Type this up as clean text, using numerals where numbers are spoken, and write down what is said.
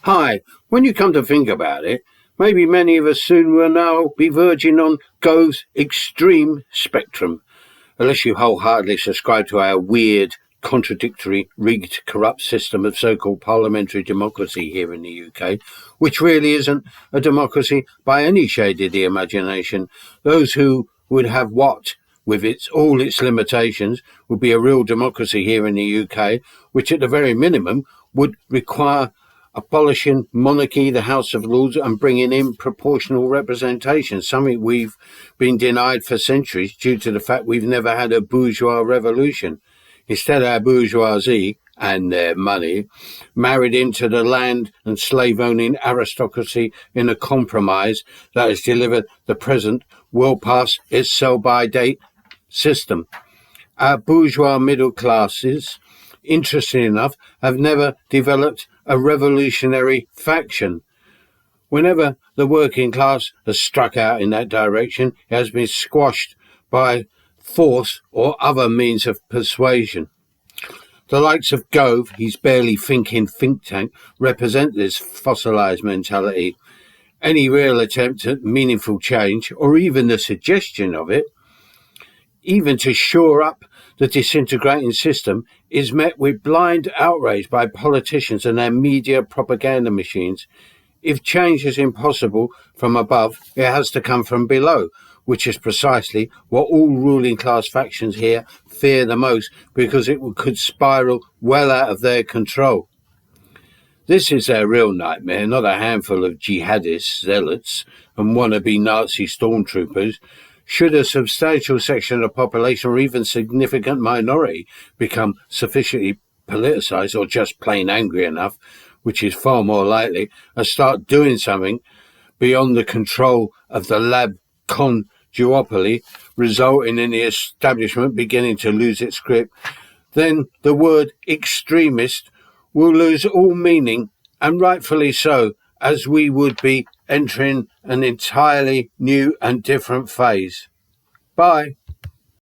Hi, when you come to think about it, maybe many of us soon will now be verging on Go's extreme spectrum, unless you wholeheartedly subscribe to our weird, contradictory, rigged, corrupt system of so-called parliamentary democracy here in the UK, which really isn't a democracy by any shade of the imagination. Those who would have what, with all its limitations, would be a real democracy here in the UK, which at the very minimum would require abolishing monarchy, the House of Lords, and bringing in proportional representation, something we've been denied for centuries due to the fact we've never had a bourgeois revolution. Instead, our bourgeoisie and their money married into the land and slave-owning aristocracy in a compromise that has delivered the present well past its sell-by-date system. Our bourgeois middle classes, interesting enough, have never developed a revolutionary faction. Whenever the working class has struck out in that direction, it has been squashed by force or other means of persuasion. The likes of Gove, his barely thinking think tank, represent this fossilised mentality. Any real attempt at meaningful change, or even the suggestion of it, even to shore up the disintegrating system, is met with blind outrage by politicians and their media propaganda machines. If change is impossible from above, it has to come from below, which is precisely what all ruling class factions here fear the most, because it could spiral well out of their control. This is their real nightmare, not a handful of jihadist zealots and wannabe Nazi stormtroopers. Should a substantial section of the population, or even significant minority, become sufficiently politicised or just plain angry enough, which is far more likely, and start doing something beyond the control of the lab-con duopoly, resulting in the establishment beginning to lose its grip, then the word extremist will lose all meaning, and rightfully so, as we would be entering an entirely new and different phase. Bye.